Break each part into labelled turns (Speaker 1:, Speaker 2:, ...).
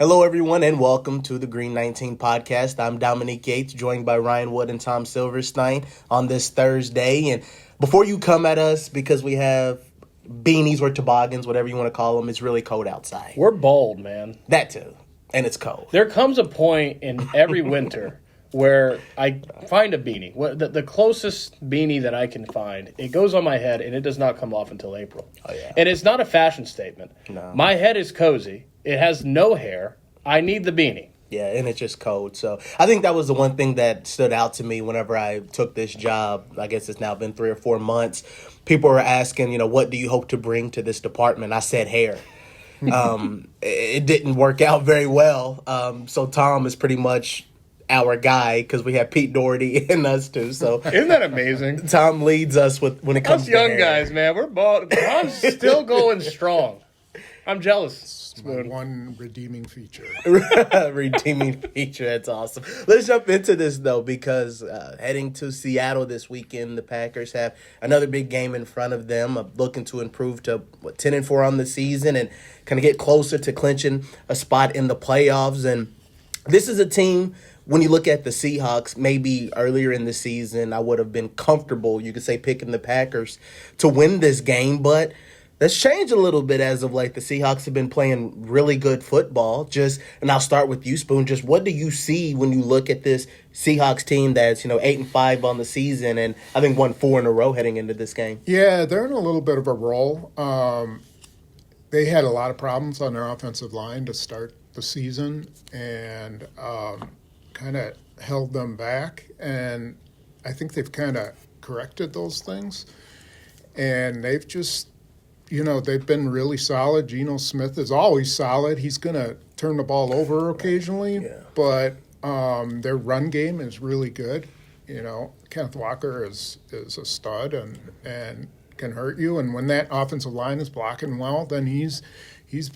Speaker 1: Hello, everyone, and welcome to the Green 19 podcast. I'm Dominique Yates, joined by Wood and Tom Silverstein on this Thursday. And before you come at us, because we have beanies or toboggans, whatever you want to call them, it's really cold outside.
Speaker 2: We're bold, man.
Speaker 1: That too. And it's cold.
Speaker 2: There comes a point in every winter where I find a beanie. The closest beanie that I can find, it goes on my head, and it does not come off until April.
Speaker 1: Oh, yeah.
Speaker 2: And it's not a fashion statement.
Speaker 1: No.
Speaker 2: My head is cozy. It has no hair. I need the beanie.
Speaker 1: Yeah, and it's just cold. So I think that was the one thing that stood out to me whenever I took this job. I guess it's now been 3 or 4 months. People were asking, what do you hope to bring to this department? I said hair. It didn't work out very well. So Tom is pretty much our guy because we have Pete Doherty and us too. So
Speaker 2: isn't that amazing?
Speaker 1: Tom leads us when it comes
Speaker 2: us
Speaker 1: to
Speaker 2: young
Speaker 1: hair.
Speaker 2: guys, man. We're bald. Tom's still going strong. I'm jealous.
Speaker 3: It's my one redeeming feature.
Speaker 1: Redeeming feature. That's awesome. Let's jump into this, though, because heading to Seattle this weekend, the Packers have another big game in front of them, looking to improve to 10-4 on the season and kind of get closer to clinching a spot in the playoffs. And this is a team, when you look at the Seahawks, maybe earlier in the season, I would have been comfortable, you could say, picking the Packers to win this game, but that's changed a little bit as of late. The Seahawks have been playing really good football. And I'll start with you, Spoon. Just what do you see when you look at this Seahawks team that's 8-5 on the season, and I think won 4 in a row heading into this game?
Speaker 3: Yeah, they're in a little bit of a roll. They had a lot of problems on their offensive line to start the season, and kind of held them back. And I think they've kind of corrected those things, and they've just. They've been really solid. Geno Smith is always solid. He's going to turn the ball over occasionally, but their run game is really good. Kenneth Walker is a stud and can hurt you. And when that offensive line is blocking well, then he's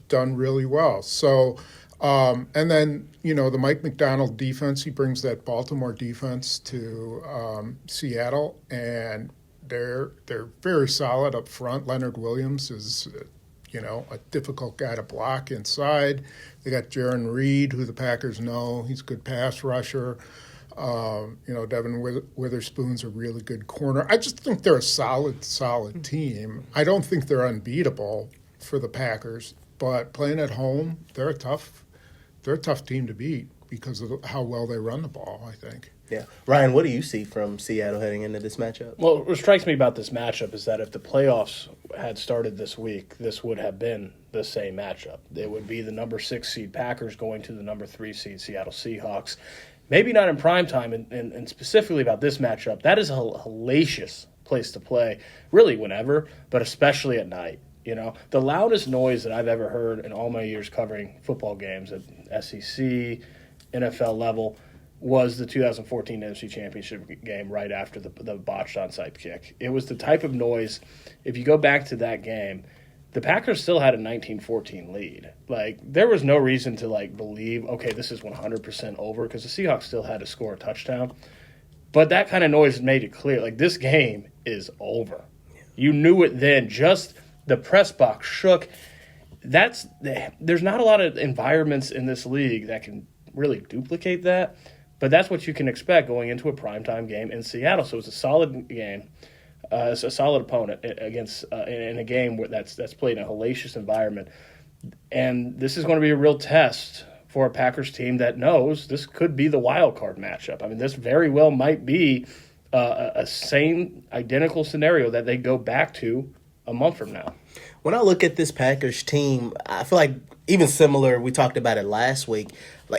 Speaker 3: done really well. So, and then, the Mike McDonald defense, he brings that Baltimore defense to Seattle, and they're very solid up front. Leonard Williams is, a difficult guy to block inside. They got Jaron Reed, who the Packers know. He's a good pass rusher. Devin Witherspoon's a really good corner. I just think they're a solid team. I don't think they're unbeatable for the Packers, but playing at home, they're a tough team to beat because of how well they run the ball, I think.
Speaker 1: Yeah. Ryan, what do you see from Seattle heading into this matchup?
Speaker 2: Well, what strikes me about this matchup is that if the playoffs had started this week, this would have been the same matchup. It would be the number 6 seed Packers going to the number 3 seed Seattle Seahawks. Maybe not in prime time, and specifically about this matchup, that is a hellacious place to play, really whenever, but especially at night. The loudest noise that I've ever heard in all my years covering football games at SEC, NFL level, was the 2014 NFC Championship game right after the botched onside kick. It was the type of noise, if you go back to that game, the Packers still had a 19-14 lead. There was no reason to, believe, okay, this is 100% over, because the Seahawks still had to score a touchdown. But that kind of noise made it clear, this game is over. You knew it then. Just the press box shook. There's not a lot of environments in this league that can really duplicate that. But that's what you can expect going into a primetime game in Seattle. So it's a solid game. It's a solid opponent against in a game that's played in a hellacious environment. And this is going to be a real test for a Packers team that knows this could be the wild card matchup. I mean, this very well might be a same identical scenario that they go back to a month from now.
Speaker 1: When I look at this Packers team, I feel like even similar, we talked about it last week,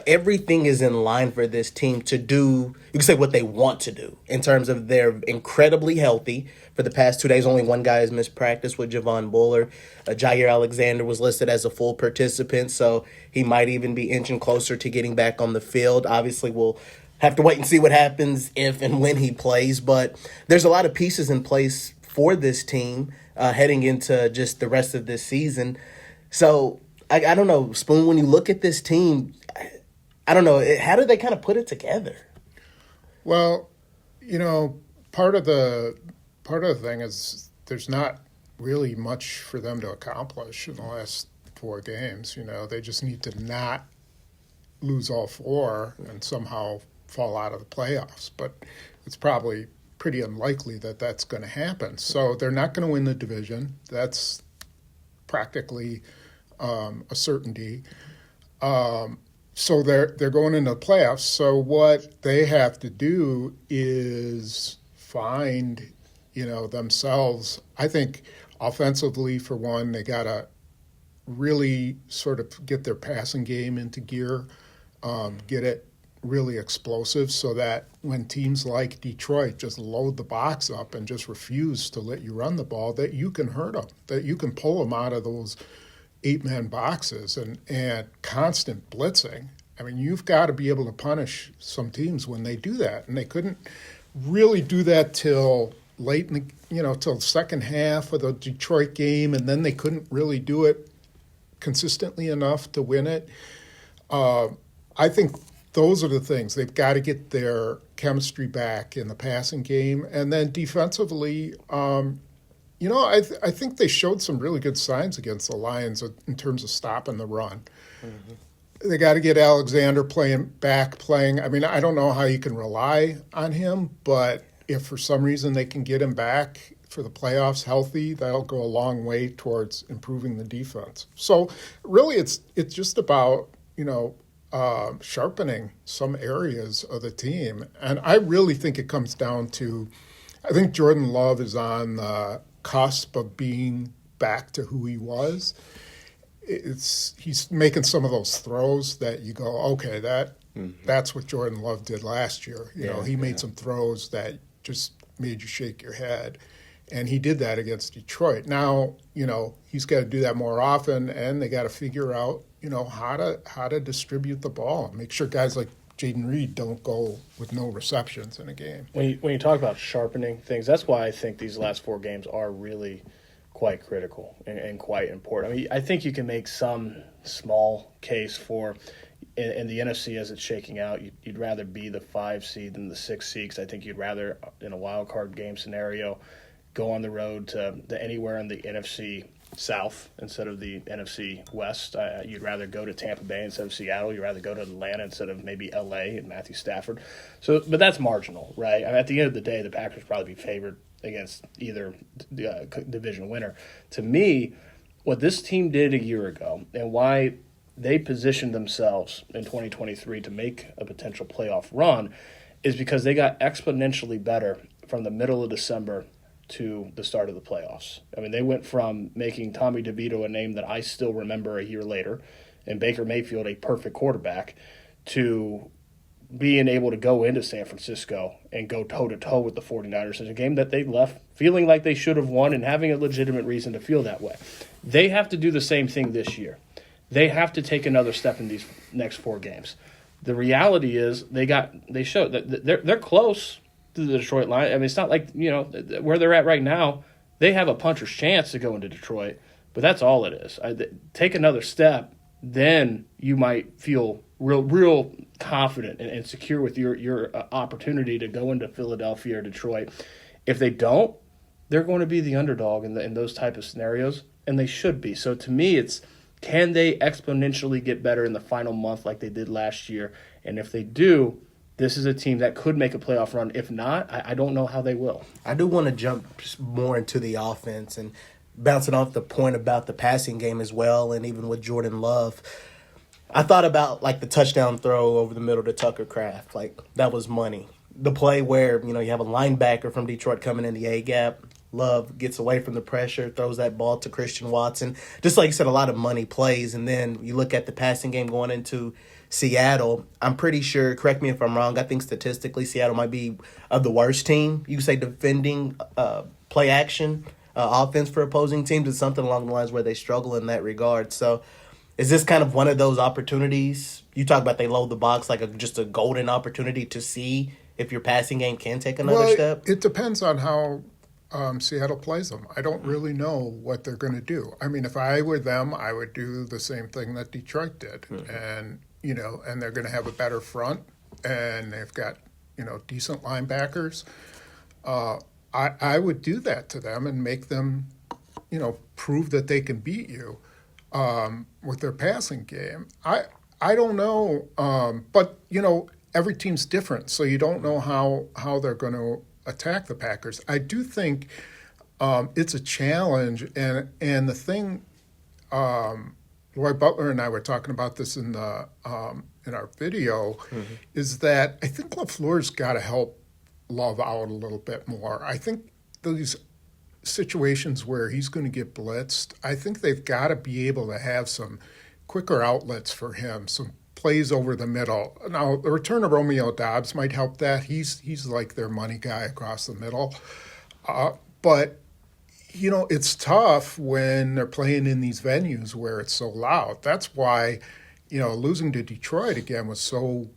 Speaker 1: everything is in line for this team to do, you can say what they want to do in terms of they're incredibly healthy. For the past 2 days, only one guy has missed practice with Javon Buller. Jair Alexander was listed as a full participant, so he might even be inching closer to getting back on the field. Obviously, we'll have to wait and see what happens if and when he plays, but there's a lot of pieces in place for this team heading into just the rest of this season. So, I don't know, Spoon, when you look at this team, I don't know, how do they kind of put it together?
Speaker 3: Well, part of the thing is there's not really much for them to accomplish in the last 4 games. They just need to not lose all four and somehow fall out of the playoffs. But it's probably pretty unlikely that that's going to happen. So they're not going to win the division. That's practically a certainty. So they're going into the playoffs. So what they have to do is find, themselves. I think offensively, for one, they got to really sort of get their passing game into gear, get it really explosive so that when teams like Detroit just load the box up and just refuse to let you run the ball, that you can hurt them, that you can pull them out of those 8-man boxes and constant blitzing. I mean, you've got to be able to punish some teams when they do that. And they couldn't really do that till late in the, till the second half of the Detroit game, and then they couldn't really do it consistently enough to win it. I think those are the things. They've got to get their chemistry back in the passing game. And then defensively, I think they showed some really good signs against the Lions in terms of stopping the run. Mm-hmm. They got to get Alexander playing. I mean, I don't know how you can rely on him, but if for some reason they can get him back for the playoffs healthy, that'll go a long way towards improving the defense. So really it's just about, sharpening some areas of the team. And I really think it comes down to, I think Jordan Love is on the cusp of being back to who he was. He's making some of those throws that you go, okay, that's what Jordan Love did last year. He made some throws that just made you shake your head. And he did that against Detroit. Now, he's got to do that more often, and they got to figure out, how to distribute the ball. Make sure guys like Jaden Reed don't go with no receptions in a game.
Speaker 2: When you talk about sharpening things, that's why I think these last 4 games are really quite critical and quite important. I mean, I think you can make some small case for in the NFC as it's shaking out, you'd rather be the 5 seed than the 6 seed. 'Cause I think you'd rather, in a wild card game scenario, go on the road to anywhere in the NFC South instead of the NFC West. You'd rather go to Tampa Bay instead of Seattle. You'd rather go to Atlanta instead of maybe LA and Matthew Stafford. So, but that's marginal, right? I mean, at the end of the day, the Packers probably be favored against either division winner. To me, what this team did a year ago and why they positioned themselves in 2023 to make a potential playoff run is because they got exponentially better from the middle of December to the start of the playoffs. I mean, they went from making Tommy DeVito a name that I still remember a year later and Baker Mayfield a perfect quarterback to being able to go into San Francisco and go toe-to-toe with the 49ers in a game that they left feeling like they should have won and having a legitimate reason to feel that way. They have to do the same thing this year. They have to take another step in these next 4 games. The reality is they showed that they're close to the Detroit line. I mean, it's not like, where they're at right now, they have a puncher's chance to go into Detroit, but that's all it is. Take another step, then you might feel real confident and secure with your opportunity to go into Philadelphia or Detroit. If they don't, they're going to be the underdog in those type of scenarios, and they should be. So to me, it's can they exponentially get better in the final month like they did last year? And if they do, this is a team that could make a playoff run. If not, I don't know how they will.
Speaker 1: I do want to jump more into the offense and bouncing off the point about the passing game as well, and even with Jordan Love. I thought about, the touchdown throw over the middle to Tucker Kraft. That was money. The play where, you have a linebacker from Detroit coming in the A-gap. Love gets away from the pressure, throws that ball to Christian Watson. Just like you said, a lot of money plays. And then you look at the passing game going into Seattle. I'm pretty sure, correct me if I'm wrong, I think statistically Seattle might be the worst team. You could say defending play action offense for opposing teams. It's something along the lines where they struggle in that regard. So is this kind of one of those opportunities? You talk about they load the box just a golden opportunity to see if your passing game can take another step?
Speaker 3: It depends on how Seattle plays them. I don't really know what they're going to do. I mean, if I were them, I would do the same thing that Detroit did. Mm-hmm. And, and they're going to have a better front, and they've got, decent linebackers. I would do that to them and make them, prove that they can beat you with their passing game. I don't know, but every team's different, so you don't know how they're going to attack the Packers. I do think it's a challenge, and the thing, Roy Butler and I were talking about this in our video, is that I think LaFleur's got to help Love out a little bit more. I think these situations where he's going to get blitzed, I think they've got to be able to have some quicker outlets for him, some plays over the middle. Now, the return of Romeo Doubs might help that. He's like their money guy across the middle. But, it's tough when they're playing in these venues where it's so loud. That's why, losing to Detroit again was so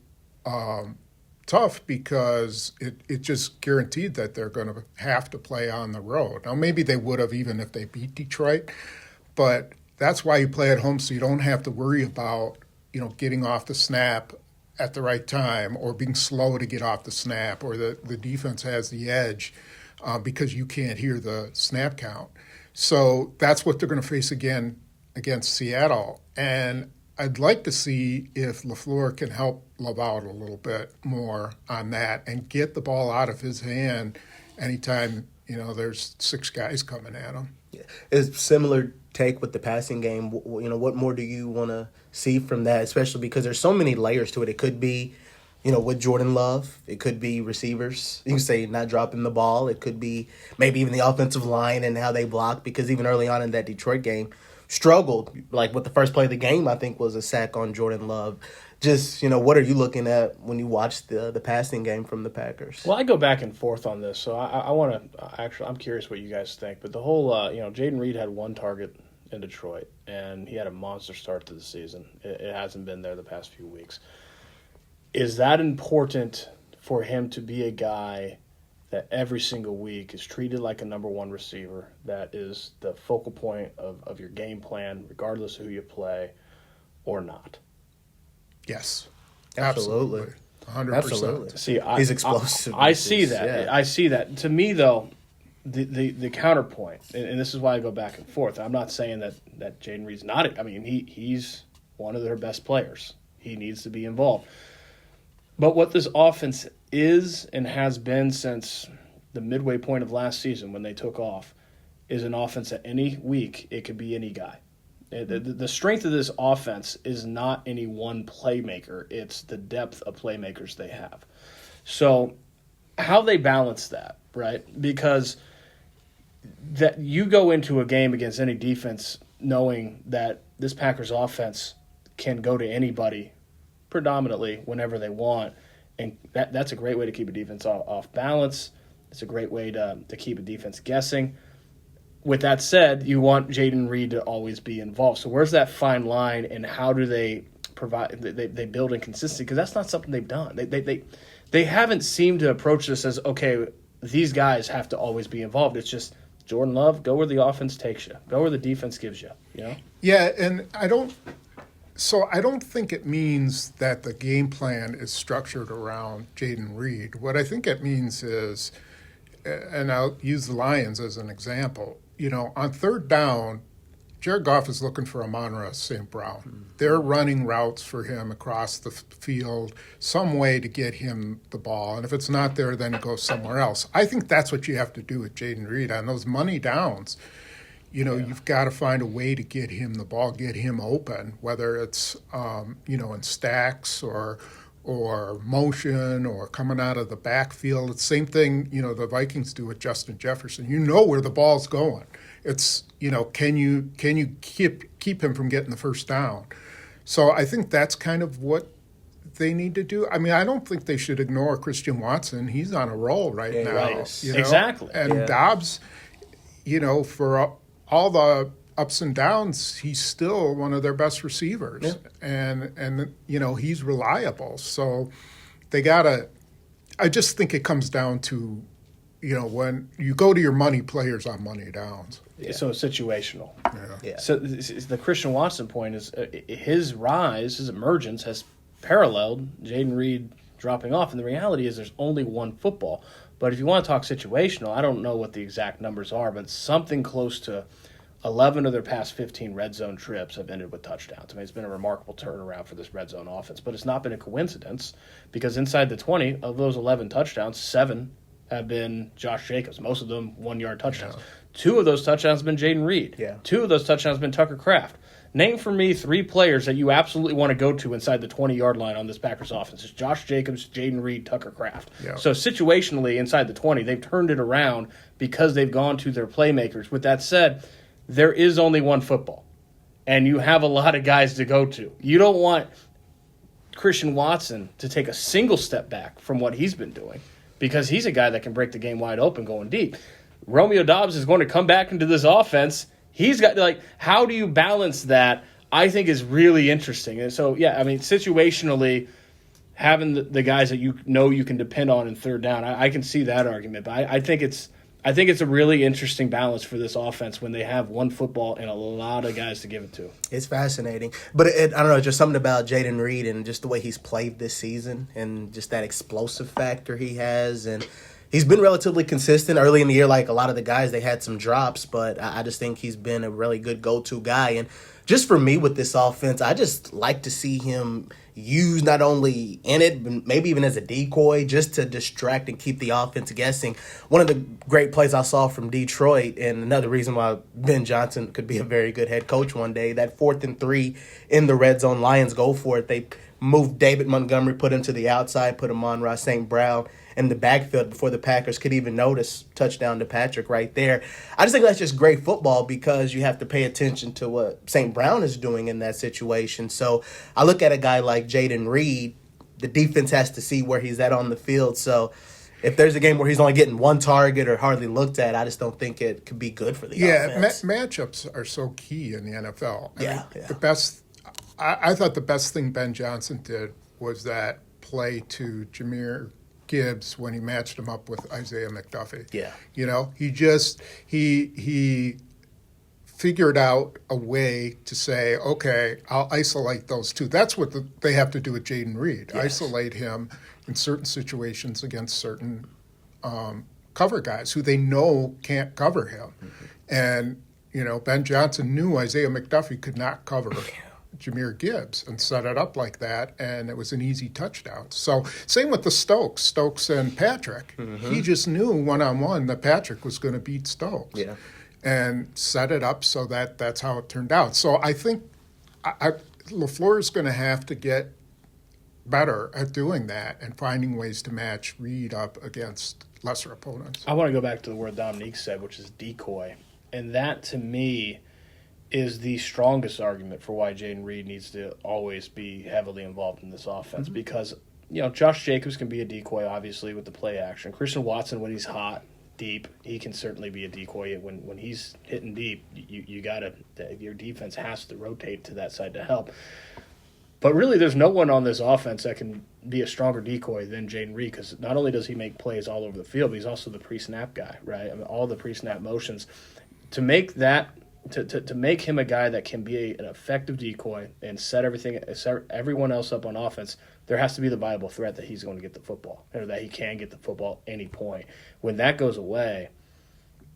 Speaker 3: tough, because it just guaranteed that they're going to have to play on the road. Now, maybe they would have even if they beat Detroit, but that's why you play at home, so you don't have to worry about, getting off the snap at the right time, or being slow to get off the snap, or the defense has the edge because you can't hear the snap count. So that's what they're going to face again against Seattle. And I'd like to see if LaFleur can help Love out a little bit more on that and get the ball out of his hand anytime, there's 6 guys coming at him.
Speaker 1: Yeah. It's similar take with the passing game. What more do you want to see from that, especially because there's so many layers to it? It could be, with Jordan Love. It could be receivers. You can say not dropping the ball. It could be maybe even the offensive line and how they block, because even early on in that Detroit game, struggled. Like with the first play of the game, I think was a sack on Jordan Love. Just, what are you looking at when you watch the passing game from the Packers?
Speaker 2: Well, I go back and forth on this, so I want to actually, I'm curious what you guys think. But the whole, Jaden Reed had 1 target in Detroit, and he had a monster start to the season. It hasn't been there the past few weeks. Is that important for him to be a guy that every single week is treated like a number 1 receiver, that is the focal point of your game plan, regardless of who you play or not?
Speaker 3: Yes,
Speaker 1: absolutely.
Speaker 3: 100%.
Speaker 1: Absolutely.
Speaker 2: See,
Speaker 1: he's explosive.
Speaker 2: I see that.
Speaker 1: Yeah.
Speaker 2: I see that. To me, though, the counterpoint, and this is why I go back and forth. I'm not saying that Jaden Reed's not. I mean, he's one of their best players. He needs to be involved. But what this offense is and has been since the midway point of last season when they took off is an offense that any week it could be any guy. The strength of this offense is not any one playmaker. It's the depth of playmakers they have. So how they balance that, right? Because that you go into a game against any defense knowing that this Packers offense can go to anybody predominantly whenever they want, and that's a great way to keep a defense off balance. It's a great way to keep a defense guessing. With that said, you want Jaden Reed to always be involved. So where's that fine line, and how do they provide? They build inconsistency, because that's not something they've done. They haven't seemed to approach this as, okay, these guys have to always be involved. It's just Jordan Love, go where the offense takes you, go where the defense gives you.
Speaker 3: Yeah, and I don't think it means that the game plan is structured around Jaden Reed. What I think it means is, and I'll use the Lions as an example, on 3rd down, Jared Goff is looking for Amon-Ra St. Brown. Mm-hmm. They're running routes for him across the field, some way to get him the ball. And if it's not there, then it goes somewhere else. I think that's what you have to do with Jaden Reed. On those money downs, you've got to find a way to get him the ball, get him open, whether it's, in stacks or motion or coming out of the backfield. It's the same thing, the Vikings do with Justin Jefferson. You know where the ball's going. It's, can you keep him from getting the first down? So I think that's kind of what they need to do. I mean, I don't think they should ignore Christian Watson. He's on a roll right now.
Speaker 2: Right. Exactly.
Speaker 3: And Dobbs, for all the ups and downs, he's still one of their best receivers. Yeah. And he's reliable. So they gotta. I just think it comes down to, when you go to your money players on money downs.
Speaker 2: Yeah. So it's situational.
Speaker 3: Yeah.
Speaker 2: So the Christian Watson point is his rise, his emergence has paralleled Jaden Reed dropping off. And the reality is there's only one football. But if you want to talk situational, I don't know what the exact numbers are, but something close to 11 of their past 15 red zone trips have ended with touchdowns. I mean, it's been a remarkable turnaround for this red zone offense, but it's not been a coincidence because inside the 20 of those 11 touchdowns, 7 have been Josh Jacobs, most of them 1-yard touchdowns. Yeah. 2 of those touchdowns have been Jaden Reed.
Speaker 1: Yeah.
Speaker 2: 2 of those touchdowns have been Tucker Kraft. Name for me 3 players that you absolutely want to go to inside the 20-yard line on this Packers offense. It's Josh Jacobs, Jaden Reed, Tucker Kraft.
Speaker 3: Yeah.
Speaker 2: So situationally, inside the 20, they've turned it around because they've gone to their playmakers. With that said, there is only one football, and you have a lot of guys to go to. You don't want Christian Watson to take a single step back from what he's been doing because he's a guy that can break the game wide open going deep. Romeo Doubs is going to come back into this offense. He's got, how do you balance that? I think is really interesting. And so, yeah, I mean, situationally, having the guys that you know you can depend on in third down, I can see that argument. But I think it's a really interesting balance for this offense when they have one football and a lot of guys to give it to.
Speaker 1: It's fascinating. But I don't know, just something about Jaden Reed and just the way he's played this season and just that explosive factor he has. And he's been relatively consistent early in the year. Like a lot of the guys, they had some drops, but I just think he's been a really good go-to guy. And just for me with this offense, I just like to see him used not only in it, but maybe even as a decoy, just to distract and keep the offense guessing. One of the great plays I saw from Detroit, and another reason why Ben Johnson could be a very good head coach one day, that 4th and 3 in the red zone, Lions go for it. They moved David Montgomery, put him to the outside, put Amon-Ra St. Brown in the backfield before the Packers could even notice. Touchdown to Patrick right there. I just think that's just great football because you have to pay attention to what St. Brown is doing in that situation. So I look at a guy like Jaden Reed, the defense has to see where he's at on the field. So if there's a game where he's only getting one target or hardly looked at, I just don't think it could be good for the offense.
Speaker 3: Matchups are so key in the NFL.
Speaker 1: I
Speaker 3: I thought the best thing Ben Johnson did was that play to Jahmyr Gibbs when he matched him up with Isaiah McDuffie.
Speaker 1: Yeah.
Speaker 3: You know, he figured out a way to say, okay, I'll isolate those two. That's what they have to do with Jaden Reed.
Speaker 1: Yes.
Speaker 3: Isolate him in certain situations against certain cover guys who they know can't cover him. Mm-hmm. And, you know, Ben Johnson knew Isaiah McDuffie could not cover Jahmyr Gibbs and set it up like that, and it was an easy touchdown. So same with the Stokes and Patrick. Mm-hmm. He just knew one-on-one that Patrick was going to beat Stokes.
Speaker 1: Yeah.
Speaker 3: And set it up so that's how it turned out. So I think LaFleur is going to have to get better at doing that and finding ways to match Reed up against lesser opponents.
Speaker 2: I want to go back to the word Dominique said, which is decoy. And that, to me, is the strongest argument for why Jaden Reed needs to always be heavily involved in this offense. Mm-hmm. Because, you know, Josh Jacobs can be a decoy, obviously, with the play action. Christian Watson, when he's hot, deep, he can certainly be a decoy. When he's hitting deep, you gotta, your defense has to rotate to that side to help. But really, there's no one on this offense that can be a stronger decoy than Jaden Reed, because not only does he make plays all over the field, but he's also the pre-snap guy, right? I mean, all the pre-snap motions. To make that, to make him a guy that can be an effective decoy and set everyone else up on offense, there has to be the viable threat that he's going to get the football, or that he can get the football any point. When that goes away,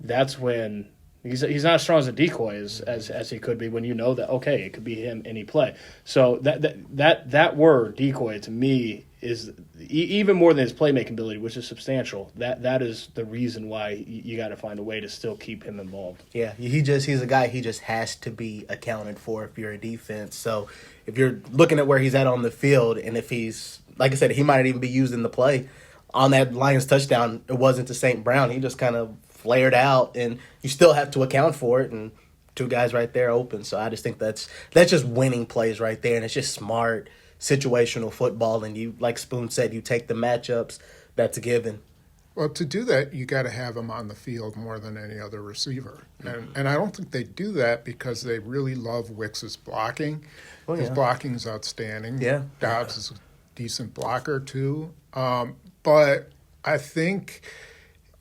Speaker 2: that's when he's not as strong as a decoy as he could be, when you know that, okay, it could be him any play. So that word decoy, to me, is even more than his playmaking ability, which is substantial. That is the reason why you got to find a way to still keep him involved.
Speaker 1: Yeah, he's a guy, he just has to be accounted for if you're a defense. So if you're looking at where he's at on the field, and if he's, like I said, he might even be used in the play. On that Lions touchdown, it wasn't to St. Brown. He just kind of flared out, and you still have to account for it, and two guys right there open. So I just think that's just winning plays right there, and it's just smart situational football. And you, like Spoon said, you take the matchups, that's a given.
Speaker 3: Well, to do that, you got to have him on the field more than any other receiver. And I don't think they do that because they really love Wicks's blocking. Well, his blocking is outstanding.
Speaker 1: Yeah.
Speaker 3: Dobbs is a decent blocker, too. But I think,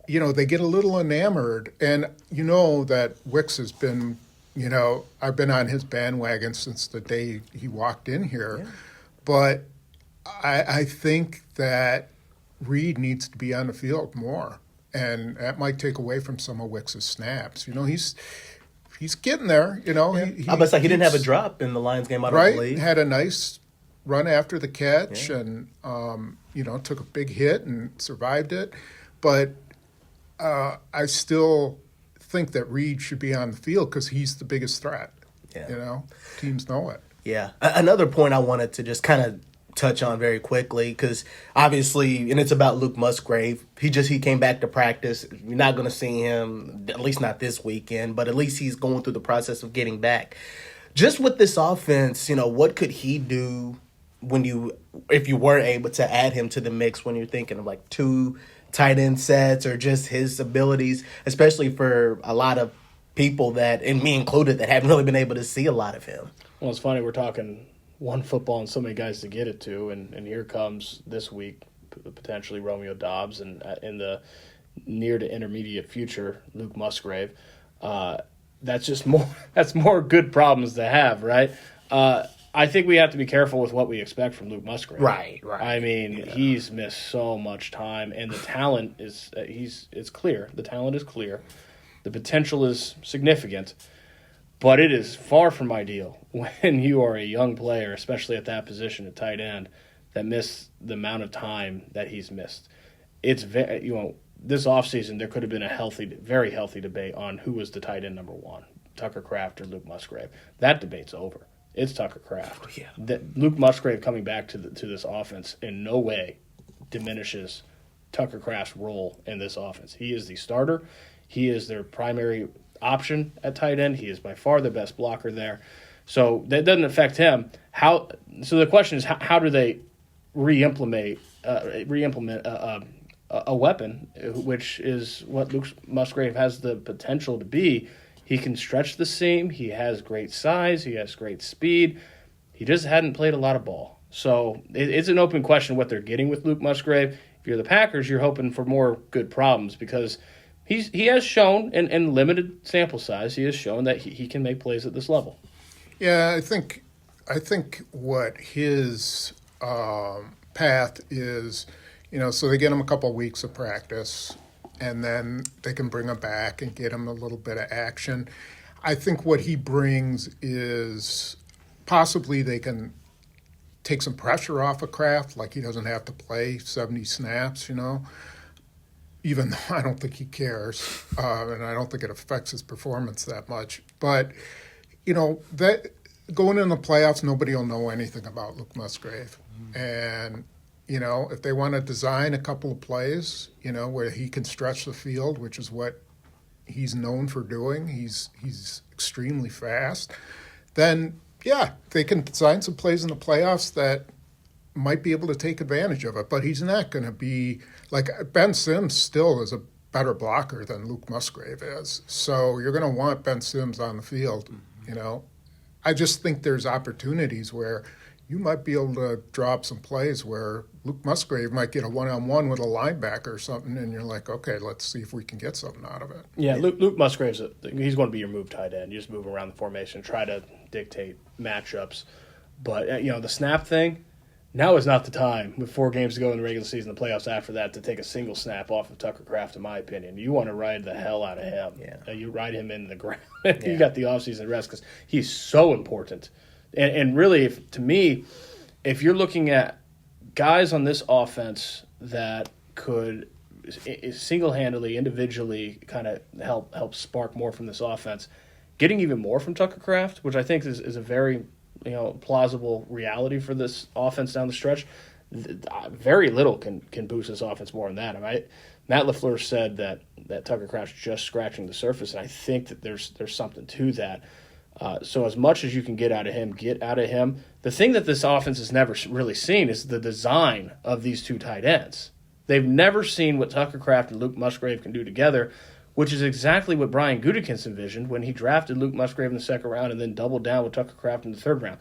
Speaker 3: you know, they get a little enamored. And you know that Wicks has been, you know, I've been on his bandwagon since the day he walked in here. Yeah. But I think that Reed needs to be on the field more, and that might take away from some of Wicks's snaps. You know, he's getting there. You know,
Speaker 1: I was like, he didn't have a drop in the Lions game. I don't believe.
Speaker 3: Had a nice run after the catch, and took a big hit and survived it. But I still think that Reed should be on the field because he's the biggest threat.
Speaker 1: Yeah.
Speaker 3: Teams know it.
Speaker 1: Yeah. Another point I wanted to just kind of touch on very quickly, because obviously, and it's about Luke Musgrave. He came back to practice. You're not going to see him, at least not this weekend, but at least he's going through the process of getting back. Just with this offense, what could he do if you were able to add him to the mix when you're thinking of like 2 tight end sets, or just his abilities, especially for a lot of people that, and me included, that haven't really been able to see a lot of him.
Speaker 2: Well, it's funny, we're talking one football and so many guys to get it to, and here comes this week potentially Romeo Doubs, and in the near to intermediate future, Luke Musgrave. That's just more good problems to have, right? I think we have to be careful with what we expect from Luke Musgrave.
Speaker 1: Right.
Speaker 2: I mean, he's missed so much time, and the talent is it's clear. The talent is clear. The potential is significant, but it is far from ideal when you are a young player, especially at that position at tight end, that miss the amount of time that he's missed. It's this offseason there could have been a very healthy debate on who was the tight end number 1, Tucker Kraft or Luke Musgrave. That debate's over. It's Tucker Kraft.
Speaker 1: Yeah.
Speaker 2: That Luke Musgrave coming back to this offense in no way diminishes Tucker Kraft's role in this offense. He is the starter. He is their primary option at tight end. He is by far the best blocker there. So that doesn't affect him. So the question is, how do they re-implement a weapon, which is what Luke Musgrave has the potential to be. He can stretch the seam. He has great size. He has great speed. He just hadn't played a lot of ball. So it's an open question what they're getting with Luke Musgrave. If you're the Packers, you're hoping for more good problems, because he has shown, in limited sample size, he has shown that he can make plays at this level.
Speaker 3: Yeah, I think what his path is, so they get him a couple of weeks of practice, and then they can bring him back and get him a little bit of action. I think what he brings is possibly they can take some pressure off of Kraft, like he doesn't have to play 70 snaps, even though I don't think he cares, and I don't think it affects his performance that much. But, that going in the playoffs, nobody will know anything about Luke Musgrave. And if they want to design a couple of plays, where he can stretch the field, which is what he's known for doing, he's extremely fast, then, yeah, they can design some plays in the playoffs that might be able to take advantage of it. But he's not going to be – like Ben Sims still is a better blocker than Luke Musgrave is. So you're going to want Ben Sims on the field, I just think there's opportunities where – you might be able to drop some plays where Luke Musgrave might get a one-on-one with a linebacker or something, and you're like, okay, let's see if we can get something out of it.
Speaker 2: Yeah, Luke Musgrave's he's going to be your move tight end. You just move around the formation, try to dictate matchups. But, the snap thing, now is not the time, with 4 games to go in the regular season, the playoffs after that, to take a single snap off of Tucker Kraft, in my opinion. You want to ride the hell out of him.
Speaker 1: Yeah.
Speaker 2: You ride him in the ground. You got the offseason rest, because he's so important. And really, to me, if you're looking at guys on this offense that could single-handedly, individually kind of help spark more from this offense, getting even more from Tucker Kraft, which I think is a very plausible reality for this offense down the stretch, very little can boost this offense more than that. Matt LaFleur said that Tucker Kraft's just scratching the surface, and I think that there's something to that. So as much as you can get out of him, get out of him. The thing that this offense has never really seen is the design of these 2 tight ends. They've never seen what Tucker Kraft and Luke Musgrave can do together, which is exactly what Brian Gutekunst envisioned when he drafted Luke Musgrave in the 2nd round and then doubled down with Tucker Kraft in the 3rd round.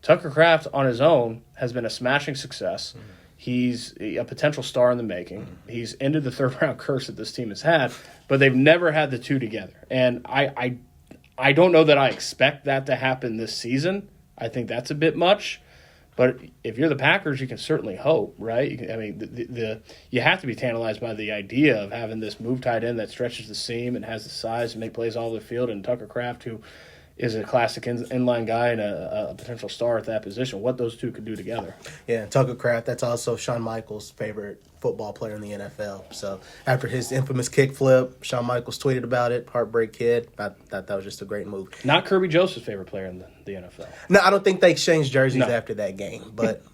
Speaker 2: Tucker Kraft on his own has been a smashing success. Mm-hmm. He's a potential star in the making. Mm-hmm. He's ended the 3rd round curse that this team has had, but they've never had the 2 together. And I don't know that I expect that to happen this season. I think that's a bit much. But if you're the Packers, you can certainly hope, right? You have to be tantalized by the idea of having this move tight end that stretches the seam and has the size to make plays all over the field, and Tucker Kraft, who is a classic inline guy and a potential star at that position. What those two could do together.
Speaker 1: Yeah, Tucker Kraft, that's also Shawn Michaels' favorite football player in the NFL. So after his infamous kickflip, Shawn Michaels tweeted about it, Heartbreak Kid. I thought that was just a great move.
Speaker 2: Not Kirby Joseph's favorite player in the NFL.
Speaker 1: No, I don't think they exchanged jerseys after that game. But,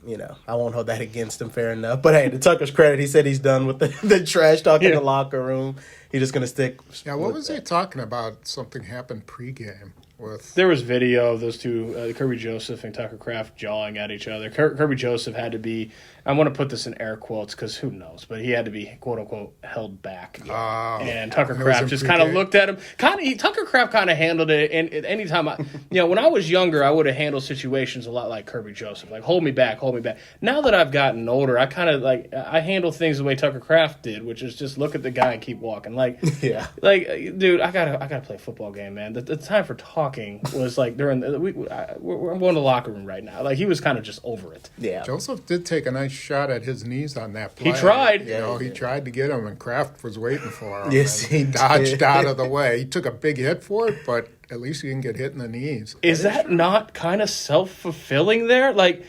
Speaker 1: I won't hold that against him, fair enough. But, hey, to Tucker's credit, he said he's done with the trash talk in the locker room. He's just going to stick.
Speaker 3: Yeah, what was he talking about? Something happened pregame.
Speaker 2: There was video of those two, Kirby Joseph and Tucker Kraft, jawing at each other. Kirby Joseph had to be, I want to put this in air quotes because who knows, but he had to be, quote unquote, held back. And Tucker Kraft just kind of looked at him. Tucker Kraft kind of handled it. And anytime when I was younger, I would have handled situations a lot like Kirby Joseph, like hold me back. Now that I've gotten older, I kind of I handle things the way Tucker Kraft did, which is just look at the guy and keep walking. Dude, I gotta play a football game, man. The time for talking was like during I'm going to the locker room right now. Like he was kind of just over it.
Speaker 1: Yeah,
Speaker 3: Joseph did take a nice shot at his knees on that play.
Speaker 2: He tried.
Speaker 3: He tried to get him, and Kraft was waiting for him.
Speaker 1: Yes, he
Speaker 3: dodged out of the way. He took a big hit for it, but at least he didn't get hit in the knees.
Speaker 2: Is that not kind of self-fulfilling there? Like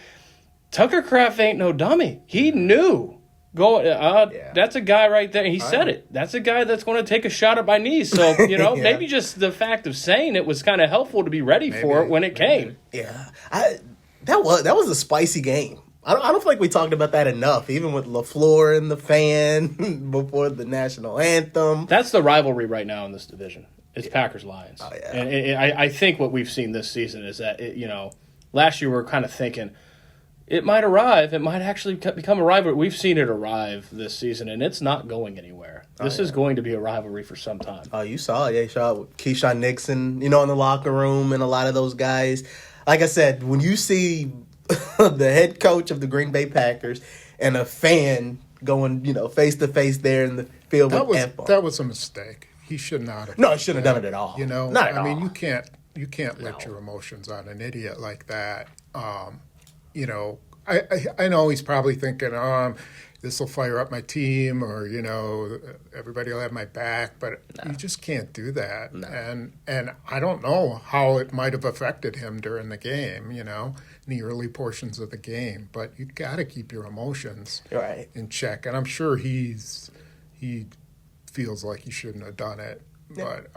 Speaker 2: Tucker Kraft ain't no dummy. He knew. That's a guy right there. He said it. That's a guy that's going to take a shot at my knees. So, maybe just the fact of saying it was kind of helpful to be ready for it when it came.
Speaker 1: Yeah. That was a spicy game. I don't feel like we talked about that enough, even with LaFleur and the fan before the national anthem.
Speaker 2: That's the rivalry right now in this division. It's Packers-Lions.
Speaker 1: Oh, yeah.
Speaker 2: And I think what we've seen this season is that, last year we were kind of thinking, it might arrive. It might actually become a rivalry. We've seen it arrive this season, and it's not going anywhere. This is going to be a rivalry for some time.
Speaker 1: Oh, you saw it. Yeah, you saw it with Keyshawn Nixon, in the locker room and a lot of those guys. Like I said, when you see the head coach of the Green Bay Packers and a fan going, face-to-face there in the field
Speaker 3: that was a mistake. He should not have.
Speaker 1: No, he shouldn't have done it at all. Not at all.
Speaker 3: I mean, you can't let your emotions on an idiot like that. I know he's probably thinking, this will fire up my team, or everybody will have my back, but you just can't do that.
Speaker 1: No.
Speaker 3: And I don't know how it might have affected him during the game, in the early portions of the game. But you got to keep your emotions in check. And I'm sure he feels like he shouldn't have done it, but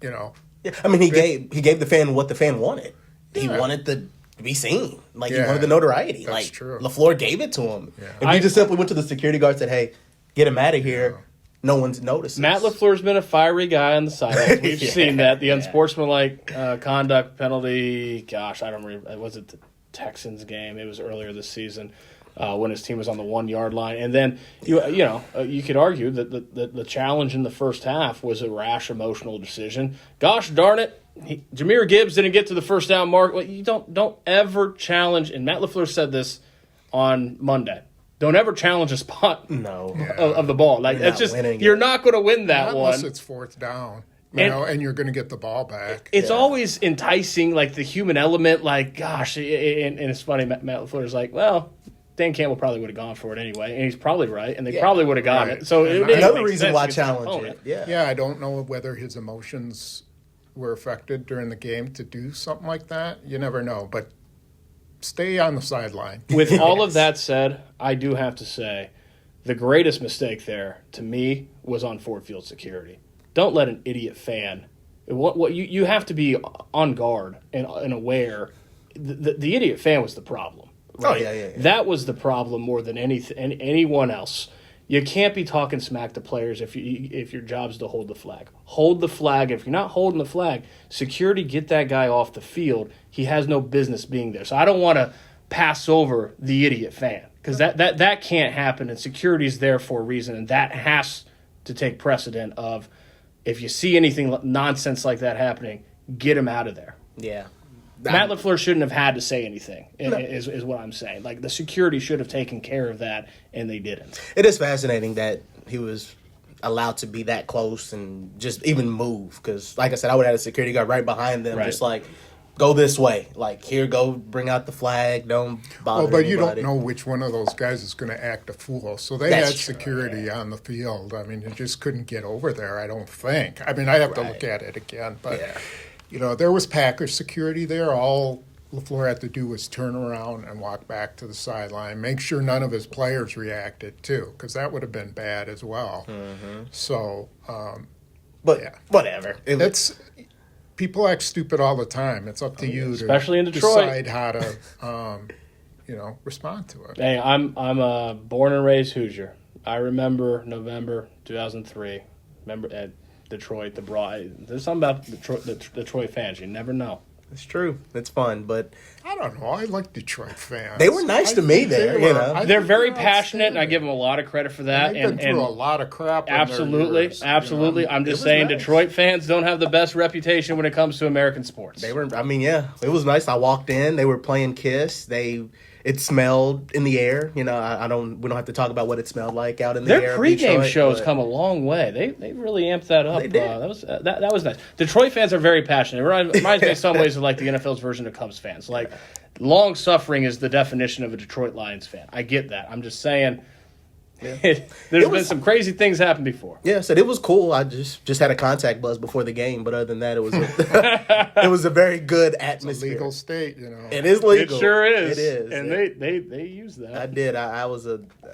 Speaker 1: Yeah, I mean, he gave the fan what the fan wanted. He wanted to be seen. He wanted the notoriety.
Speaker 3: That's true.
Speaker 1: LaFleur gave it to him.
Speaker 3: Yeah.
Speaker 1: If he just simply went to the security guard and said, hey, get him out of here, no one's noticed.
Speaker 2: Matt LaFleur's been a fiery guy on the sidelines. We've seen that. The unsportsmanlike conduct penalty, gosh, I don't remember. Was it the Texans game? It was earlier this season. When his team was on the 1 yard line. And then, you could argue that the challenge in the first half was a rash, emotional decision. Gosh darn it, Jahmyr Gibbs didn't get to the first down mark. You don't ever challenge, and Matt LaFleur said this on Monday, don't ever challenge a spot of the ball. It's just, you're not going to win that one.
Speaker 3: Unless it's fourth down. And you're going to get the ball back.
Speaker 2: It's always enticing, the human element, gosh, and it's funny, Matt LaFleur's like, well, Dan Campbell probably would have gone for it anyway, and he's probably right, and they probably would have got it. So
Speaker 1: another reason why challenge it.
Speaker 3: Yeah, I don't know whether his emotions were affected during the game to do something like that. You never know, but stay on the sideline.
Speaker 2: With all of that said, I do have to say the greatest mistake there, to me, was on Ford Field security. Don't let an idiot fan. You have to be on guard and aware. The idiot fan was the problem. Right?
Speaker 1: Oh, yeah.
Speaker 2: That was the problem more than anyone else. You can't be talking smack to players if your job's to hold the flag. Hold the flag. If you're not holding the flag, security, get that guy off the field. He has no business being there. So I don't want to pass over the idiot fan because that can't happen, and security's there for a reason, and that has to take precedent of if you see anything nonsense like that happening, get him out of there.
Speaker 1: Yeah.
Speaker 2: Matt LaFleur shouldn't have had to say anything, is what I'm saying. The security should have taken care of that, and they didn't.
Speaker 1: It is fascinating that he was allowed to be that close and just even move. Because, like I said, I would have had a security guard right behind them, just go this way. Like, here, go bring out the flag. Don't bother
Speaker 3: But
Speaker 1: anybody.
Speaker 3: you don't know which one of those guys is going to act a fool. So they
Speaker 1: That's
Speaker 3: had
Speaker 1: true,
Speaker 3: security on the field. I mean, you just couldn't get over there, I don't think. I mean, I have to look at it again. But, there was Packers security there. All LaFleur had to do was turn around and walk back to the sideline, make sure none of his players reacted, too, because that would have been bad as well. So,
Speaker 1: whatever.
Speaker 3: People act stupid all the time. It's up to you
Speaker 2: especially
Speaker 3: to
Speaker 2: in Detroit.
Speaker 3: decide how to, respond to it.
Speaker 2: Hey, I'm a born and raised Hoosier. I remember November 2003. Remember at Detroit, the Brawl. There's something about the Detroit fans. You never know.
Speaker 1: It's true. It's fun, but
Speaker 3: I don't know. I like Detroit fans.
Speaker 1: they were nice to me there.
Speaker 2: They're very passionate, and I give them a lot of credit for that.
Speaker 3: They've been through a lot of crap.
Speaker 2: Absolutely, absolutely. I'm just saying,
Speaker 1: nice.
Speaker 2: Detroit fans don't have the best reputation when it comes to American sports.
Speaker 1: They were. I mean, yeah, it was nice. I walked in. They were playing Kiss. It smelled in the air. We don't have to talk about what it smelled like out in the air.
Speaker 2: Their pregame
Speaker 1: Detroit,
Speaker 2: shows come a long way. They really amped that up.
Speaker 1: They did.
Speaker 2: That was nice. Detroit fans are very passionate. It reminds me in some ways of like the NFL's version of Cubs fans. Like long suffering is the definition of a Detroit Lions fan. I get that. I'm just saying. There's been some crazy things happen before.
Speaker 1: Yeah, so it was cool. I just had a contact buzz before the game, but other than that, it was a very good atmosphere.
Speaker 3: It's a legal state,
Speaker 1: It is legal.
Speaker 2: It sure is.
Speaker 1: It is,
Speaker 2: and they use that.
Speaker 1: I did. I was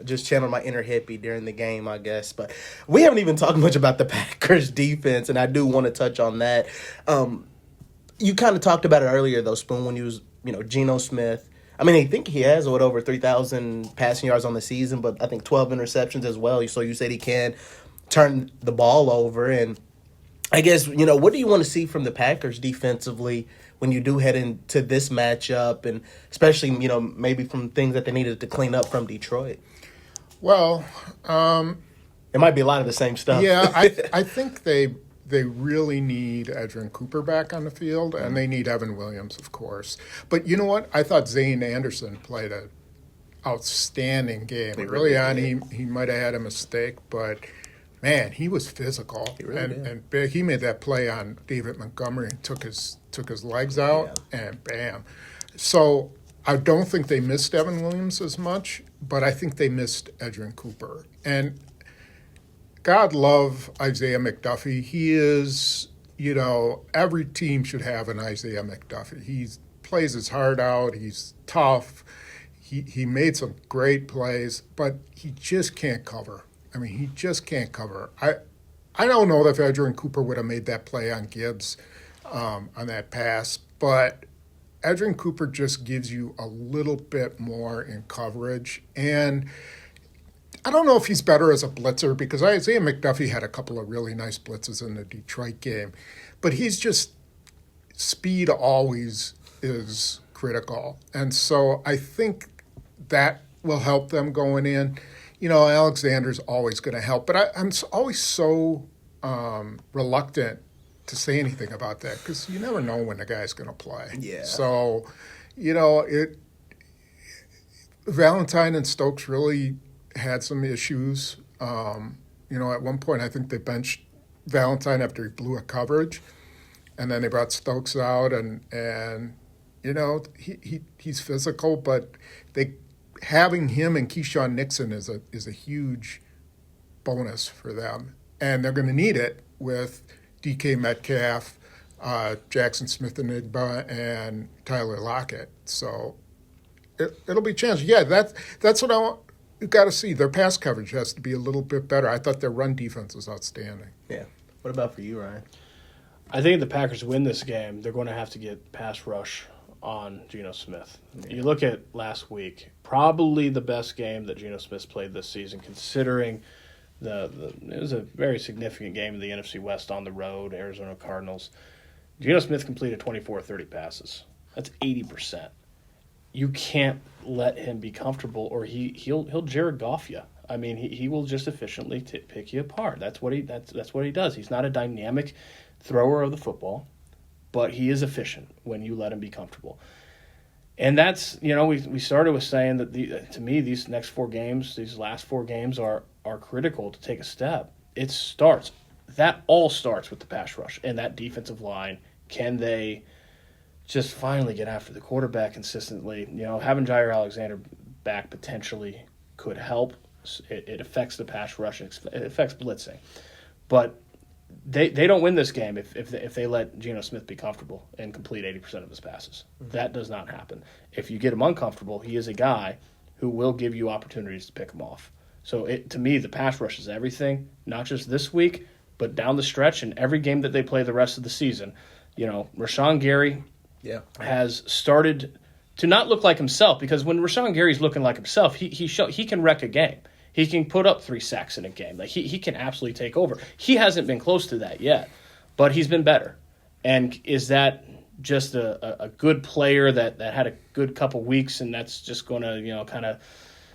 Speaker 1: just channeling my inner hippie during the game, I guess. But we haven't even talked much about the Packers defense, and I do want to touch on that. You kind of talked about it earlier, though, Spoon, when you was Geno Smith. I mean, I think he has over 3,000 passing yards on the season, but I think 12 interceptions as well. So you said he can turn the ball over. And I guess, what do you want to see from the Packers defensively when you do head into this matchup, and especially, maybe from things that they needed to clean up from Detroit?
Speaker 3: Well,
Speaker 1: it might be a lot of the same stuff.
Speaker 3: Yeah, I think they really need Edgerrin Cooper back on the field, and they need Evan Williams, of course. But you know what? I thought Zane Anderson played an outstanding game. Early on, he might have had a mistake, but, man, he was physical. And big. He made that play on David Montgomery and took his legs out, and bam. So I don't think they missed Evan Williams as much, but I think they missed Edgerrin Cooper. And God love Isaiah McDuffie. He is, every team should have an Isaiah McDuffie. He plays his heart out. He's tough. He made some great plays, but he just can't cover. I mean, he just can't cover. I don't know if Edgerrin Cooper would have made that play on Gibbs on that pass, but Edgerrin Cooper just gives you a little bit more in coverage. And I don't know if he's better as a blitzer, because Isaiah McDuffie had a couple of really nice blitzes in the Detroit game. But he's just, speed always is critical. And so I think that will help them going in. Alexander's always going to help. But I'm always so reluctant to say anything about that, because you never know when the guy's going to play.
Speaker 1: Yeah.
Speaker 3: So, Valentine and Stokes really had some issues. At one point, I think they benched Valentine after he blew a coverage, and then they brought Stokes out, and he's physical, but having him and Keyshawn Nixon is a huge bonus for them, and they're going to need it with DK Metcalf, Jackson Smith-Njigba, and Tyler Lockett. So it'll be challenging. Yeah, that's what I want. You've got to see. Their pass coverage has to be a little bit better. I thought their run defense was outstanding.
Speaker 1: Yeah. What about for you, Ryan?
Speaker 2: I think if the Packers win this game, they're going to have to get pass rush on Geno Smith. Yeah. You look at last week, probably the best game that Geno Smith's played this season, considering it was a very significant game in the NFC West on the road, Arizona Cardinals. Geno Smith completed 24-30 passes. That's 80%. You can't let him be comfortable, or he'll Jared Goff you. I mean, he will just efficiently pick you apart. That's what he does. He's not a dynamic thrower of the football, but he is efficient when you let him be comfortable. And that's, we started with saying that to me these last 4 games are critical to take a step. That all starts with the pass rush and that defensive line. Can they just finally get after the quarterback consistently. Having Jair Alexander back potentially could help. It affects the pass rush. It affects blitzing. But they don't win this game if they let Geno Smith be comfortable and complete 80% of his passes. Mm-hmm. That does not happen. If you get him uncomfortable, he is a guy who will give you opportunities to pick him off. So to me, the pass rush is everything, not just this week, but down the stretch and every game that they play the rest of the season. Rashawn Gary has started to not look like himself, because when Rashawn Gary's looking like himself, he can wreck a game. He can put up 3 sacks in a game. Like he can absolutely take over. He hasn't been close to that yet, but he's been better. And is that just a good player that had a good couple weeks and that's just going to kind of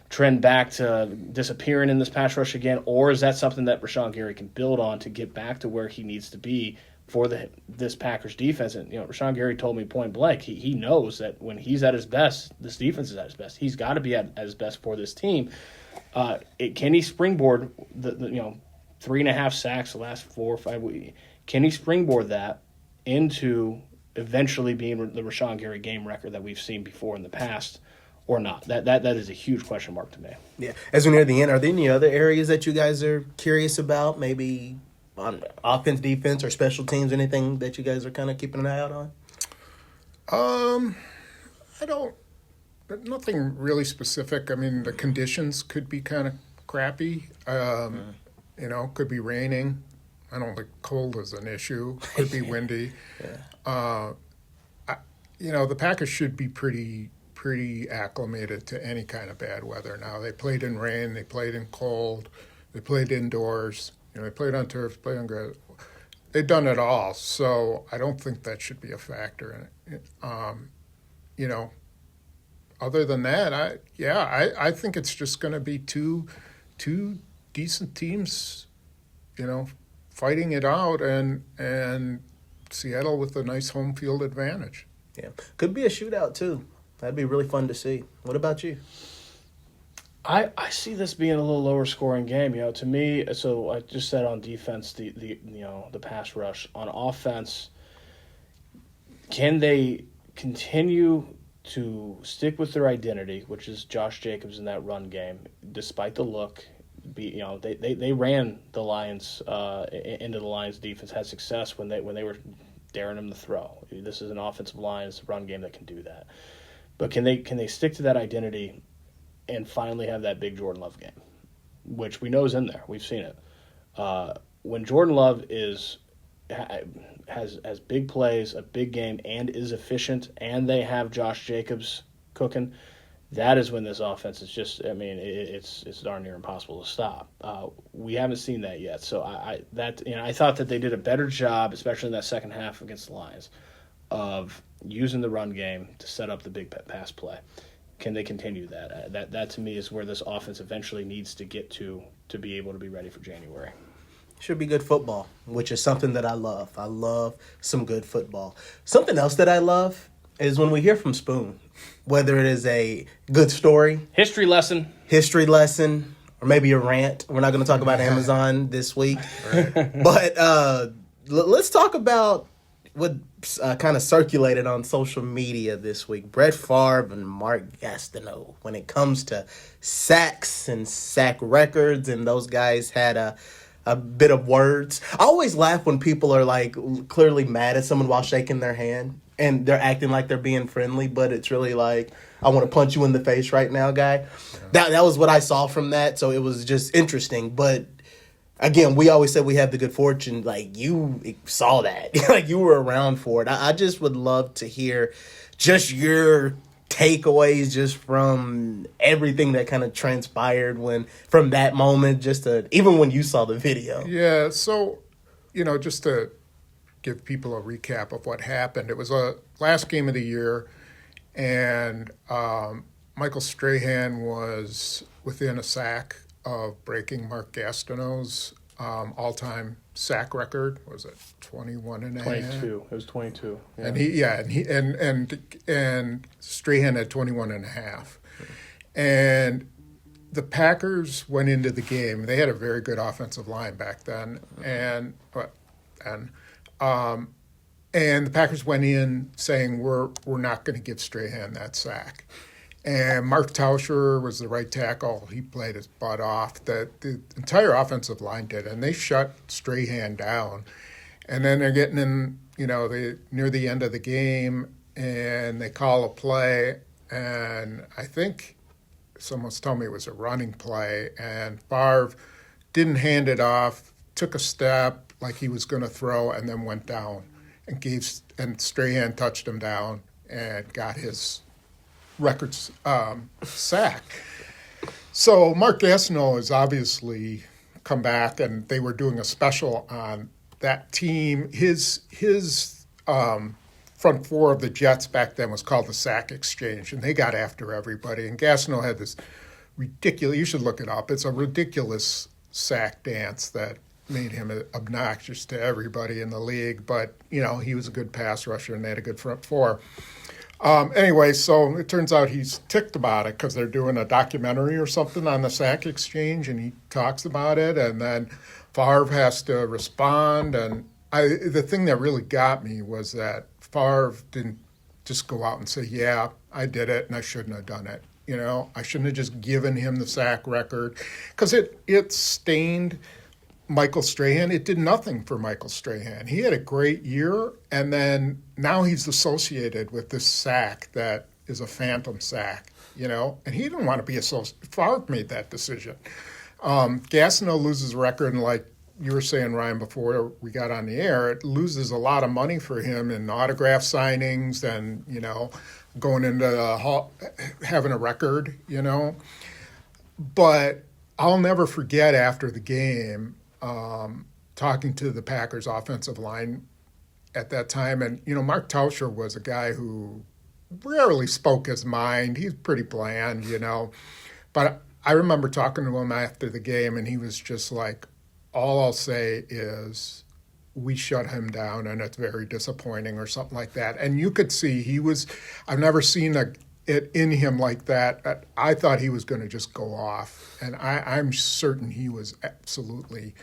Speaker 2: trend back to disappearing in this pass rush again, or is that something that Rashawn Gary can build on to get back to where he needs to be for this Packers defense? And Rashawn Gary told me point blank, he knows that when he's at his best, this defense is at his best. He's got to be at his best for this team. Can he springboard the 3.5 sacks the last 4 or 5 weeks? Can he springboard that into eventually being the Rashawn Gary game record that we've seen before in the past, or not? That is a huge question mark to me.
Speaker 1: Yeah. As we near the end, are there any other areas that you guys are curious about? Maybe on offense, defense, or special teams? Anything that you guys are kind of keeping an eye out on?
Speaker 3: Nothing really specific. I mean, the conditions could be kind of crappy. Could be raining. I don't think cold is an issue. Could be windy. The Packers should be pretty acclimated to any kind of bad weather now. They played in rain. They played in cold. They played indoors. They played on turf, played on grass. They've done it all. So I don't think that should be a factor in it. Other than that, I think it's just going to be two decent teams, fighting it out, and Seattle with a nice home field advantage.
Speaker 1: Yeah, could be a shootout too. That'd be really fun to see. What about you?
Speaker 2: I see this being a little lower scoring game. To me, so I just said on defense, the pass rush. On offense, can they continue to stick with their identity, which is Josh Jacobs in that run game, despite the look? They ran the Lions into the Lions defense, had success when they were daring them to throw. This is an offensive Lions run game that can do that. But can they stick to that identity and finally have that big Jordan Love game, which we know is in there. We've seen it. When Jordan Love has big plays, a big game, and is efficient, and they have Josh Jacobs cooking, that is when this offense is just, it's darn near impossible to stop. We haven't seen that yet. So I thought that they did a better job, especially in that second half against the Lions, of using the run game to set up the big pass play. Can they continue that? That to me is where this offense eventually needs to get to be able to be ready for January.
Speaker 1: Should be good football, which is something that I love. I love some good football. Something else that I love is when we hear from Spoon, whether it is a good story, history lesson, or maybe a rant. We're not going to talk about Amazon this week. Right. But let's talk about what kind of circulated on social media this week. Brett Favre and Mark Gastineau, when it comes to sacks and sack records, and those guys had a bit of words. I always laugh when people are like clearly mad at someone while shaking their hand and they're acting like they're being friendly, but it's really like, I want to punch you in the face right now, guy. Yeah. That was what I saw from that, so it was just interesting. But again, we always said we have the good fortune. Like, you saw that. Like, you were around for it. I just would love to hear just your takeaways just from everything that kind of transpired from that moment, even when you saw the video.
Speaker 3: Yeah, so, just to give people a recap of what happened. It was a last game of the year, and Michael Strahan was within a sack of breaking Mark Gastineau's all-time sack record. Was it 21 and a half?
Speaker 2: 22. It was 22.
Speaker 3: Yeah. And Strahan had 21 and a half. And the Packers went into the game. They had a very good offensive line back then, and And the Packers went in saying, we're not going to give Strahan that sack. And Mark Tauscher was the right tackle. He played his butt off. The entire offensive line did, and they shut Strahan down. And then they're getting in, near the end of the game, and they call a play, and I think someone's told me it was a running play, and Favre didn't hand it off, took a step like he was going to throw, and then went down and Strahan touched him down and got his record sack. So Mark Gastineau has obviously come back, and they were doing a special on that team. His front four of the Jets back then was called the Sack Exchange, and they got after everybody. And Gastineau had this ridiculous, you should look it up, it's a ridiculous sack dance that made him obnoxious to everybody in the league. But, he was a good pass rusher, and they had a good front four. Anyway, so it turns out he's ticked about it because they're doing a documentary or something on the Sack Exchange, and he talks about it, and then Favre has to respond. And the thing that really got me was that Favre didn't just go out and say, yeah, I did it, and I shouldn't have done it. I shouldn't have just given him the sack record, because it stained Michael Strahan. It did nothing for Michael Strahan. He had a great year, and then now he's associated with this sack that is a phantom sack, and he didn't want to be associated. Favre made that decision. Gastineau loses record, and like you were saying, Ryan, before we got on the air, it loses a lot of money for him in autograph signings and, going into the hall, having a record, But I'll never forget after the game, talking to the Packers offensive line at that time. And, Mark Tauscher was a guy who rarely spoke his mind. He's pretty bland, But I remember talking to him after the game, and he was just like, all I'll say is we shut him down, and it's very disappointing, or something like that. And you could see I've never seen it in him like that. I thought he was going to just go off, and I'm certain he was absolutely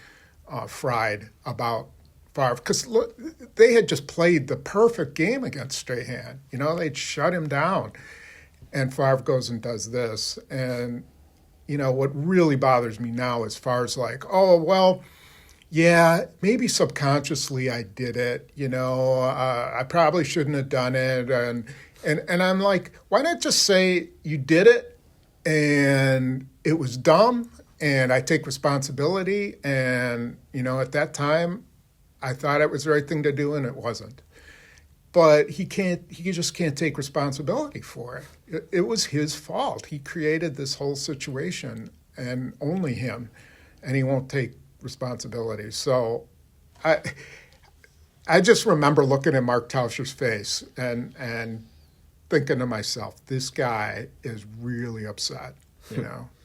Speaker 3: fried about Favre, because they had just played the perfect game against Strahan. They'd shut him down, and Favre goes and does this. And what really bothers me now is Favre's like, oh, well, yeah, maybe subconsciously I did it. I probably shouldn't have done it. And I'm like, why not just say you did it and it was dumb and I take responsibility. And, at that time, I thought it was the right thing to do, and it wasn't. But he just can't take responsibility for it. It was his fault. He created this whole situation, and only him, and he won't take responsibility. So I just remember looking at Mark Tauscher's face and thinking to myself, this guy is really upset,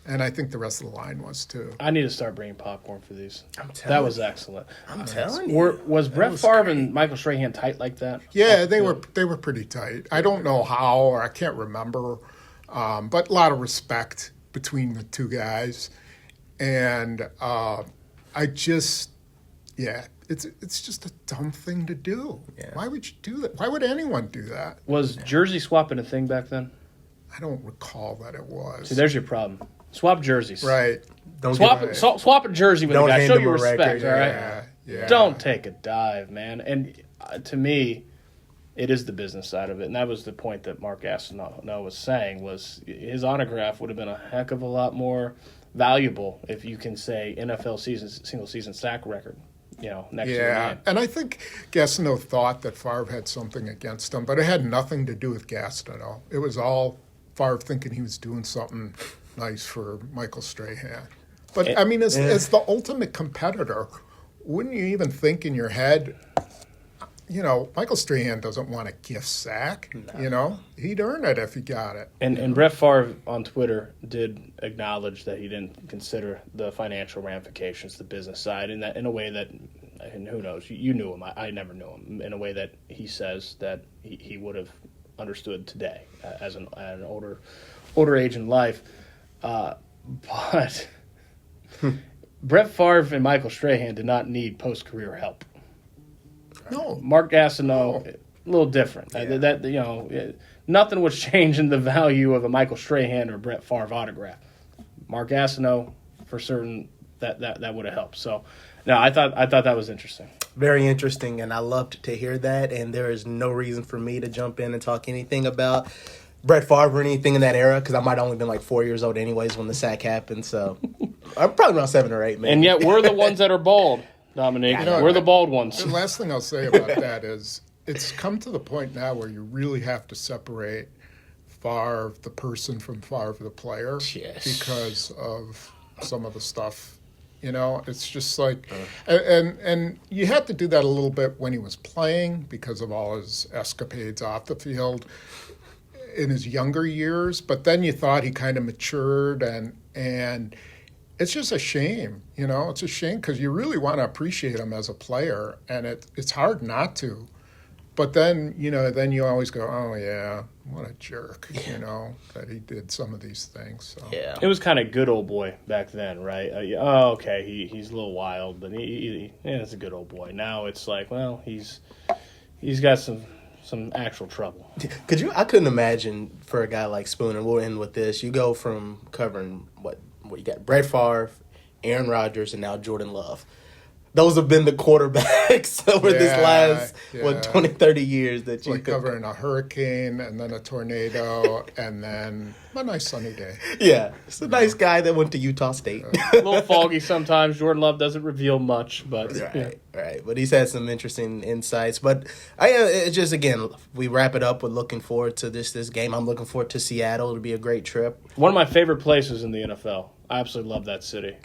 Speaker 3: And I think the rest of the line was too.
Speaker 2: I need to start bringing popcorn for these.
Speaker 1: That
Speaker 2: was excellent.
Speaker 1: I'm telling you.
Speaker 2: Was Brett Favre and Michael Strahan tight like that?
Speaker 3: Yeah, they were pretty tight. I don't know how, or I can't remember, but a lot of respect between the two guys. And it's just a dumb thing to do. Yeah. Why would you do that? Why would anyone do that?
Speaker 2: Was jersey swapping a thing back then?
Speaker 3: I don't recall that it was.
Speaker 2: See, there's your problem. Swap jerseys.
Speaker 3: Right.
Speaker 2: Swap a jersey with a guy. Show your respect, all right?
Speaker 3: Yeah.
Speaker 2: Don't take a dive, man. And to me, it is the business side of it. And that was the point that Mark Gastineau was saying, was his autograph would have been a heck of a lot more valuable if you can say NFL single season sack record, next year.
Speaker 3: Yeah, and I think Gastineau thought that Favre had something against him, but it had nothing to do with Gastineau. It was all Favre thinking he was doing something nice for Michael Strahan. But, as the ultimate competitor, wouldn't you even think in your head, Michael Strahan doesn't want a gift sack. No. He'd earn it if he got it.
Speaker 2: And Brett Favre on Twitter did acknowledge that he didn't consider the financial ramifications, the business side, in a way that, and who knows, you knew him. I never knew him, in a way that he says that he would have understood today as an older age in life. But Brett Favre and Michael Strahan did not need post-career help.
Speaker 3: No.
Speaker 2: Mark Gastineau, a little different.
Speaker 3: Yeah.
Speaker 2: Nothing was changing the value of a Michael Strahan or Brett Favre autograph. Mark Gastineau, for certain, that would have helped. So, no, I thought that was interesting.
Speaker 1: Very interesting, and I loved to hear that. And there is no reason for me to jump in and talk anything about Brett Favre or anything in that era, because I might have only been like 4 years old anyways when the sack happened. So I'm probably around 7 or 8, maybe.
Speaker 2: And yet we're the ones that are bald, Dominique. We're the bald ones.
Speaker 3: The last thing I'll say about that is it's come to the point now where you really have to separate Favre, the person, from Favre, the player,
Speaker 1: Yes.
Speaker 3: because of some of the stuff. It's just like, and you had to do that a little bit when he was playing because of all his escapades off the field in his younger years. But then you thought he kind of matured, and it's just a shame. It's a shame because you really want to appreciate him as a player, and it's hard not to. But then, then you always go, oh, yeah, what a jerk, that he did some of these things. So.
Speaker 1: Yeah.
Speaker 2: It was kind of good old boy back then, right? Okay, he's a little wild, but he's a good old boy. Now it's like, well, he's got some actual trouble.
Speaker 1: I couldn't imagine for a guy like Spooner, we'll end with this. You go from covering what you got, Brett Favre, Aaron Rodgers, and now Jordan Love. Those have been the quarterbacks over this last, 20, 30 years that you
Speaker 3: like covering a hurricane and then a tornado and then a nice sunny day.
Speaker 1: Yeah, it's a nice guy that went to Utah State.
Speaker 2: A little foggy sometimes. Jordan Love doesn't reveal much, but
Speaker 1: Right. But he's had some interesting insights. But it's just, again, we wrap it up with looking forward to this game. I'm looking forward to Seattle. It'll be a great trip.
Speaker 2: One of my favorite places in the NFL. I absolutely love that city.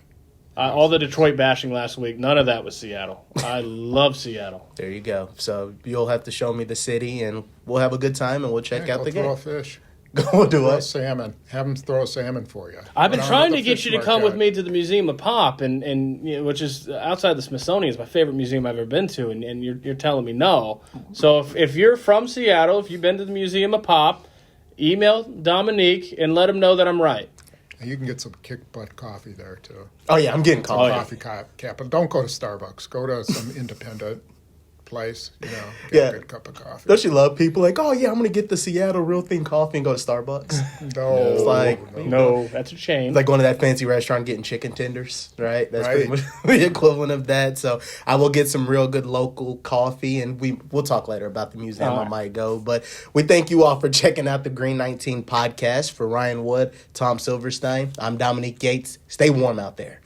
Speaker 2: All the Detroit bashing last week, none of that was Seattle. I love Seattle.
Speaker 1: There you go. So you'll have to show me the city, and we'll have a good time, and we'll check out the game.
Speaker 3: Throw a fish.
Speaker 1: Go do
Speaker 3: Throw a
Speaker 1: it.
Speaker 3: salmon. Have them throw a salmon for you.
Speaker 2: I've been
Speaker 3: But
Speaker 2: trying
Speaker 3: I'm
Speaker 2: to
Speaker 3: the
Speaker 2: get
Speaker 3: fish
Speaker 2: you to come with
Speaker 3: market.
Speaker 2: me to the Museum of Pop, and which is outside the Smithsonian. Is my favorite museum I've ever been to, and you're telling me no. So if you're from Seattle, if you've been to the Museum of Pop, email Dominique and let him know that I'm right.
Speaker 3: And you can get some kick butt coffee there too.
Speaker 1: Oh, yeah, I'm getting coffee.
Speaker 3: Coffee cap. But don't go to Starbucks. Go to some independent place. Get a good cup of coffee.
Speaker 1: Don't you love people like, oh, yeah, I'm going to get the Seattle Real Thing coffee and go to Starbucks?
Speaker 3: No,
Speaker 1: It's like,
Speaker 2: No, that's a shame.
Speaker 1: It's like going to that fancy restaurant getting chicken tenders, right? That's
Speaker 3: Right.
Speaker 1: pretty much the equivalent of that. So I will get some real good local coffee, and we'll talk later about the museum.
Speaker 2: All right.
Speaker 1: I might go. But we thank you all for checking out the Green 19 podcast. For Ryan Wood, Tom Silverstein, I'm Dominique Yates. Stay warm out there.